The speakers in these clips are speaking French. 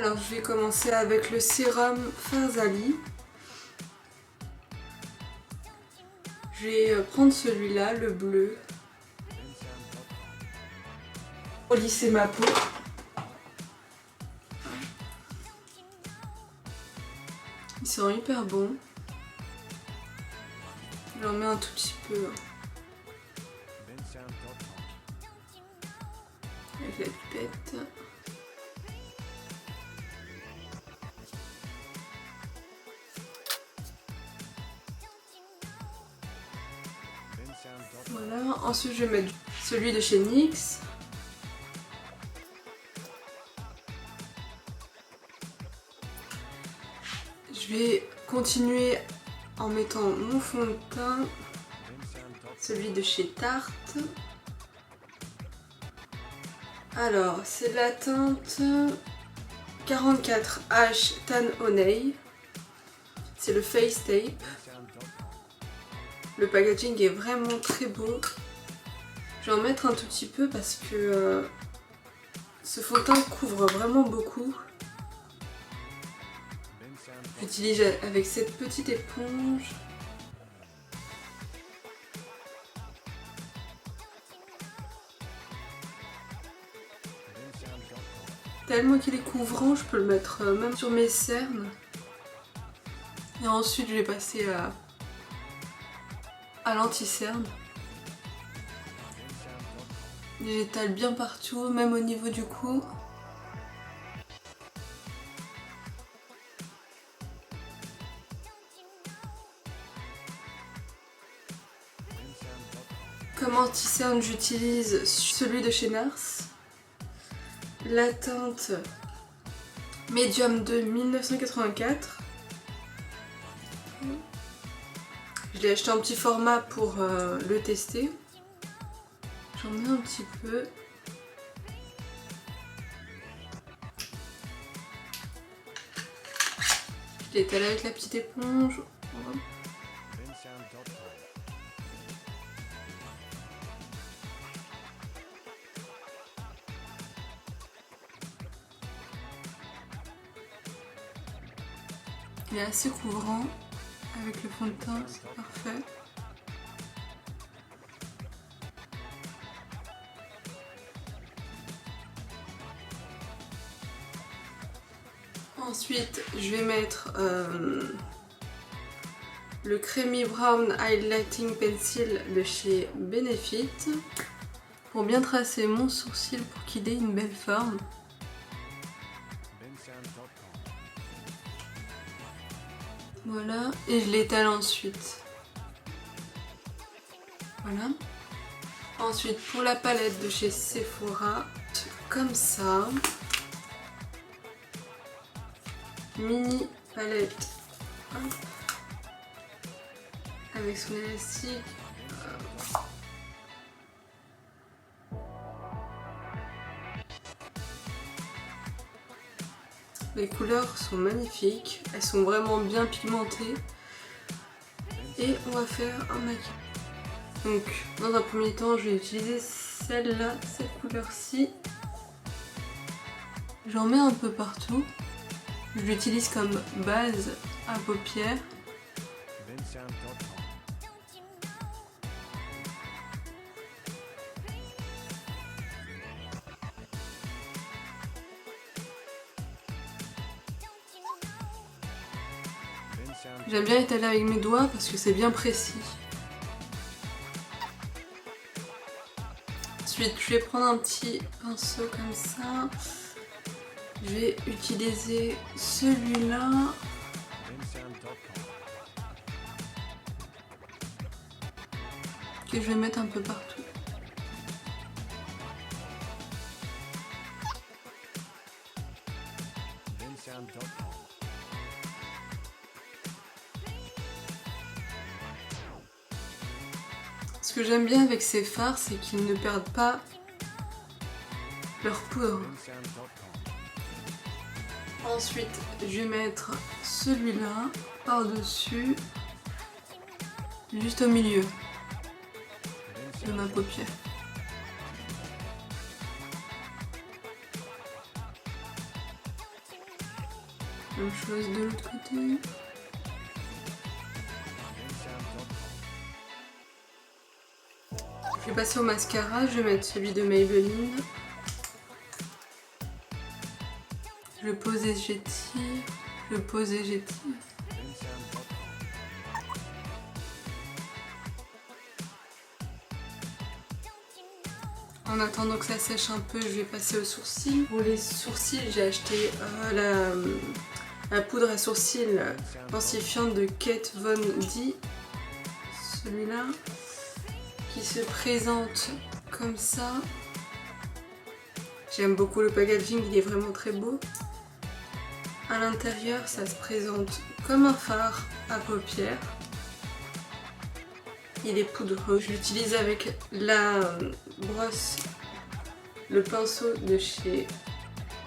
Alors je vais commencer avec le sérum Farsali. Je vais prendre celui-là, le bleu, pour lisser ma peau. Il sent hyper bon. J'en mets un tout petit peu. Avec la pipette. Voilà, ensuite je vais mettre celui de chez NYX. Je vais continuer en mettant mon fond de teint, celui de chez Tarte. Alors, c'est la teinte 44H Tan Honey. C'est le Face Tape. Le packaging est vraiment très beau. Je vais en mettre un tout petit peu parce que ce fond de teint couvre vraiment beaucoup. J'utilise avec cette petite éponge. Tellement qu'il est couvrant, je peux le mettre même sur mes cernes. Et ensuite je vais passer à l'anti-cerne. J'étale bien partout, même au niveau du cou. Comme anti-cerne, j'utilise celui de chez NARS. La teinte Medium de 1984. Je l'ai acheté en petit format pour le tester. J'en mets un petit peu. Je l'étale avec la petite éponge. Il est assez couvrant. Avec le fond de teint, c'est parfait. Ensuite, je vais mettre le Creamy Brown Highlighting Pencil de chez Benefit pour bien tracer mon sourcil pour qu'il ait une belle forme. Voilà, et je l'étale ensuite. Voilà. Ensuite, pour la palette de chez Sephora, comme ça. Mini palette. Hop. Avec son élastique. Les couleurs sont magnifiques, elles sont vraiment bien pigmentées. Et on va faire un maquillage. Donc, dans un premier temps, je vais utiliser celle-là, cette couleur-ci. J'en mets un peu partout. Je l'utilise comme base à paupières. J'aime bien étaler avec mes doigts parce que c'est bien précis. Ensuite, je vais prendre un petit pinceau comme ça. Je vais utiliser celui-là. Que je vais mettre un peu partout. Ce que j'aime bien avec ces fards, c'est qu'ils ne perdent pas leur poudre. Ensuite, je vais mettre celui-là par-dessus, juste au milieu de ma paupière. Même chose de l'autre côté. Je vais passer au mascara, je vais mettre celui de Maybelline. Je pose et j'étire, je pose et j'étire. En attendant que ça sèche un peu, je vais passer aux sourcils. Pour les sourcils, j'ai acheté la poudre à sourcils densifiante de Kat Von D. Celui-là, qui se présente comme ça. J'aime beaucoup le packaging, il est vraiment très beau. À l'intérieur, ça se présente comme un fard à paupières. Il est poudreux. Je l'utilise avec la brosse, le pinceau de chez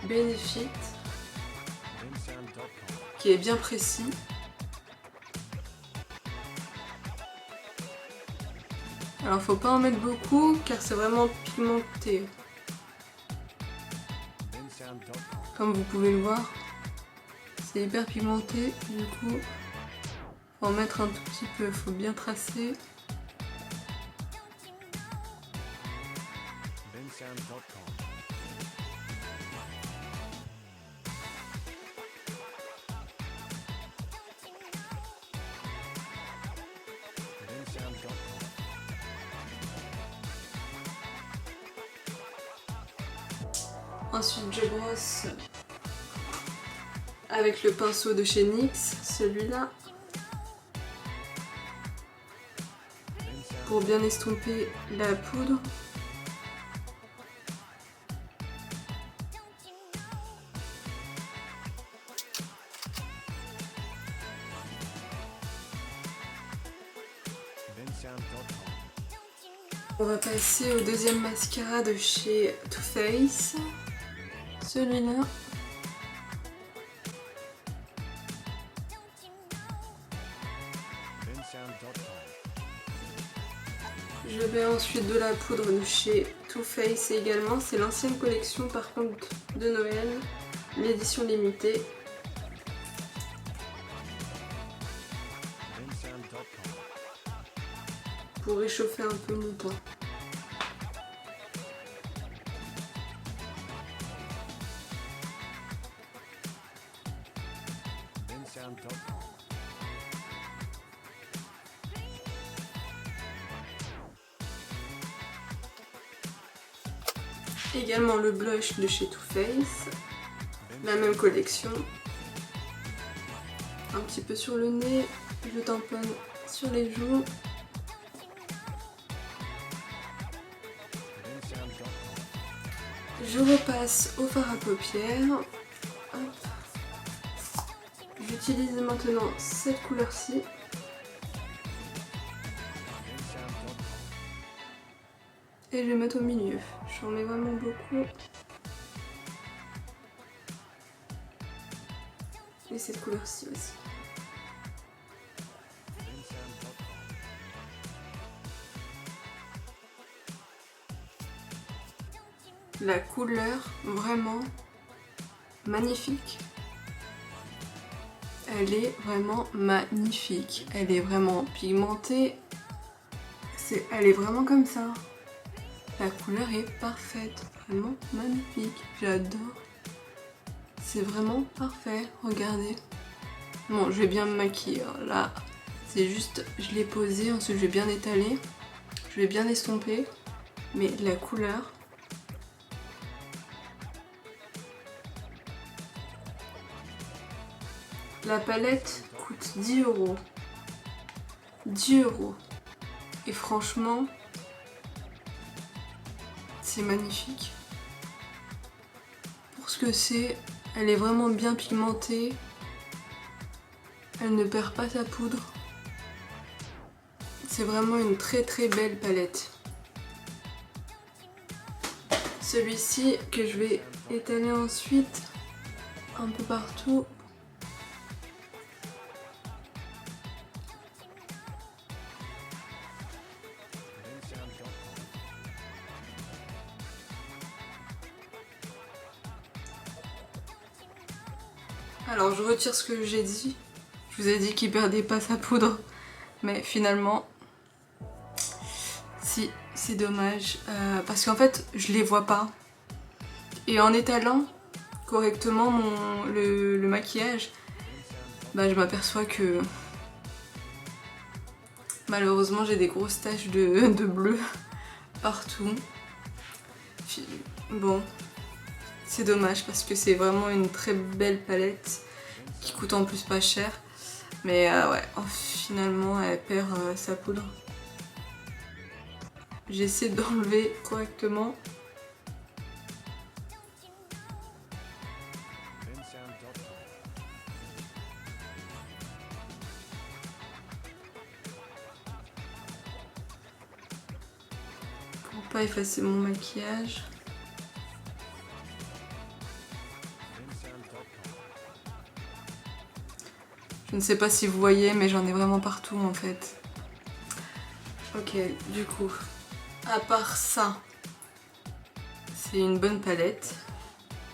Benefit, qui est bien précis. Alors faut pas en mettre beaucoup car c'est vraiment pigmenté. Comme vous pouvez le voir, c'est hyper pigmenté, du coup faut en mettre un tout petit peu, faut bien tracer. Ensuite je brosse avec le pinceau de chez NYX, celui-là, pour bien estomper la poudre. On va passer au deuxième mascara de chez Too Faced, celui-là. Je mets ensuite de la poudre de chez Too Faced également, c'est l'ancienne collection par contre de Noël, l'édition limitée. Pour réchauffer un peu mon teint. Également le blush de chez Too Faced, la même collection. Un petit peu sur le nez, je tamponne sur les joues. Je repasse au fard à paupières. J'utilise maintenant cette couleur-ci. Et je vais mettre au milieu. J'en mets vraiment beaucoup. Et cette couleur-ci aussi. La couleur, vraiment magnifique. Elle est vraiment magnifique. Elle est vraiment pigmentée. Elle est vraiment comme ça. La couleur est parfaite. Vraiment magnifique. J'adore. C'est vraiment parfait. Regardez. Bon, je vais bien me maquiller. Là, c'est juste, je l'ai posé. Ensuite, je vais bien étaler. Je vais bien estomper. Mais la couleur... La palette coûte 10 €. 10 €. Et franchement, c'est magnifique. Pour ce que c'est, elle est vraiment bien pigmentée. Elle ne perd pas sa poudre. C'est vraiment une très très belle palette. Celui-ci que je vais étaler ensuite un peu partout. Alors je retire ce que j'ai dit. Je vous ai dit qu'il perdait pas sa poudre. Mais finalement, si, c'est dommage. Parce qu'en fait, je les vois pas. Et en étalant correctement le maquillage, bah, je m'aperçois que malheureusement j'ai des grosses taches de bleu partout. Bon, c'est dommage parce que c'est vraiment une très belle palette qui coûte en plus pas cher. Mais ouais, finalement elle perd sa poudre. J'essaie d'enlever correctement. Pour pas effacer mon maquillage. Je ne sais pas si vous voyez, mais j'en ai vraiment partout en fait. Ok, du coup, à part ça, c'est une bonne palette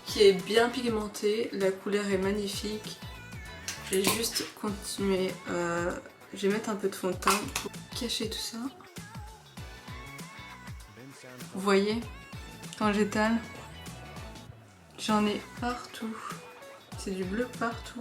qui est bien pigmentée, la couleur est magnifique. Je vais juste continuer, je vais mettre un peu de fond de teint pour cacher tout ça. Vous voyez, quand j'étale, j'en ai partout. C'est du bleu partout.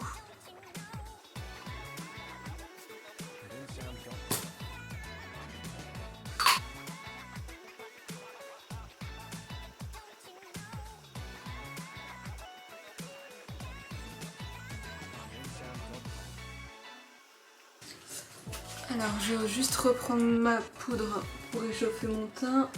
Alors je vais juste reprendre ma poudre pour réchauffer mon teint.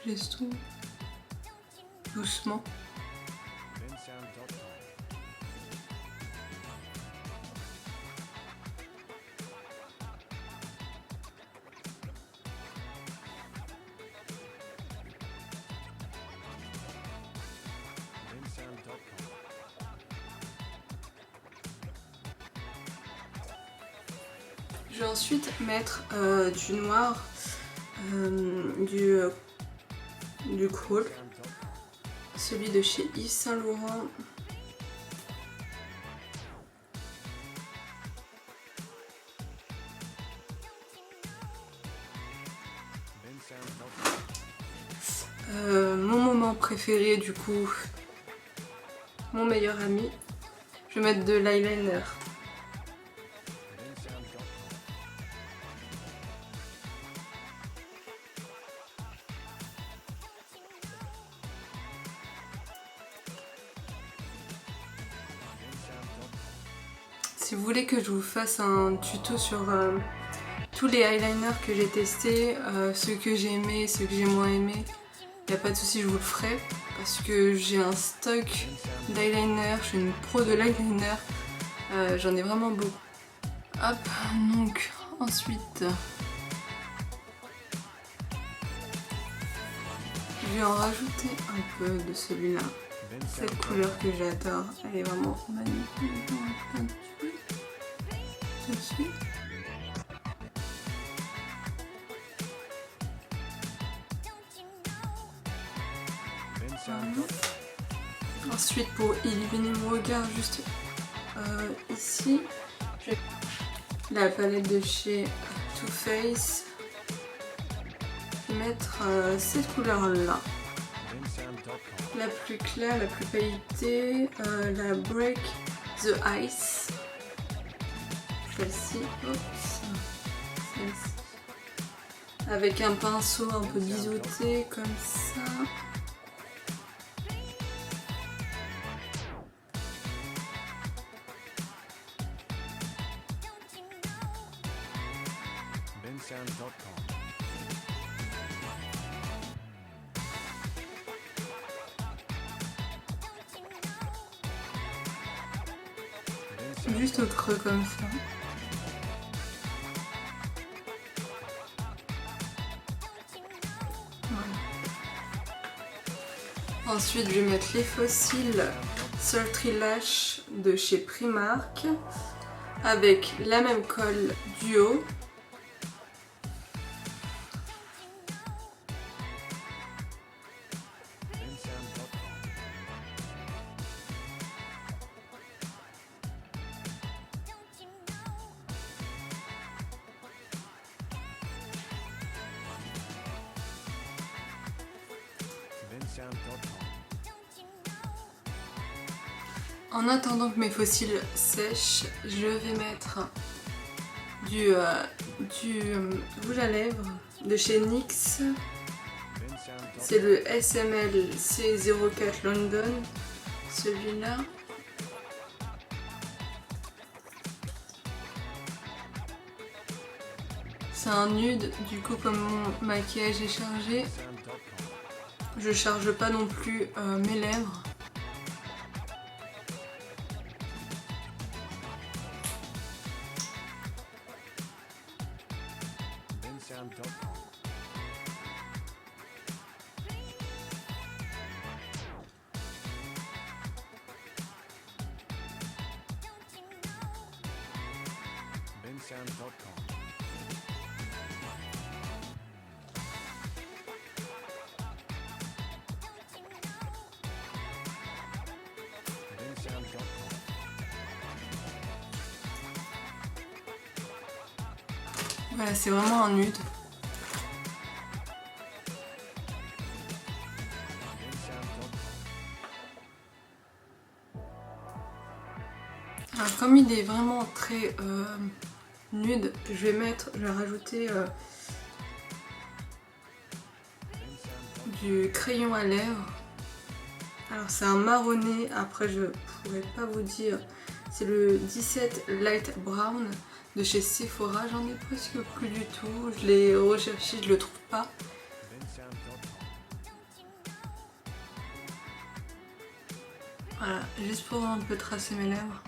J'estompe doucement. Je vais ensuite mettre du noir, du Kohl, celui de chez Yves Saint Laurent. Mon moment préféré du coup, mon meilleur ami, je vais mettre de l'eyeliner. Si vous voulez que je vous fasse un tuto sur tous les eyeliners que j'ai testés, ceux que j'ai aimés, ceux que j'ai moins aimés, il n'y a pas de souci, je vous le ferai. Parce que j'ai un stock d'eyeliner, je suis une pro de l'eyeliner, j'en ai vraiment beaucoup. Hop, donc ensuite, je vais en rajouter un peu de celui-là. Cette couleur que j'adore, elle est vraiment magnifique. Dessus. Ensuite, pour illuminer mon regard, juste ici, j'ai la palette de chez Too Faced. Je vais mettre cette couleur-là, la plus claire, la plus pailletée, la Break the Ice. Celle-ci, celle-ci. Avec un pinceau un peu biseauté comme ça. juste au creux comme ça. Voilà. Ensuite, je vais mettre les fossiles Sultry Lash de chez Primark avec la même colle duo. En attendant que mes fossiles sèchent, je vais mettre du rouge à lèvres de chez NYX. C'est le SML C04 London, celui-là. C'est un nude, du coup comme mon maquillage est chargé, je charge pas non plus mes lèvres. Voilà, c'est vraiment un nude. Alors comme il est vraiment très nude, je vais rajouter du crayon à lèvres. Alors c'est un marronné, après je pourrais pas vous dire, c'est le 17 Light Brown de chez Sephora, j'en ai presque plus du tout, je l'ai recherché, je le trouve pas. Voilà, juste pour un peu tracer mes lèvres.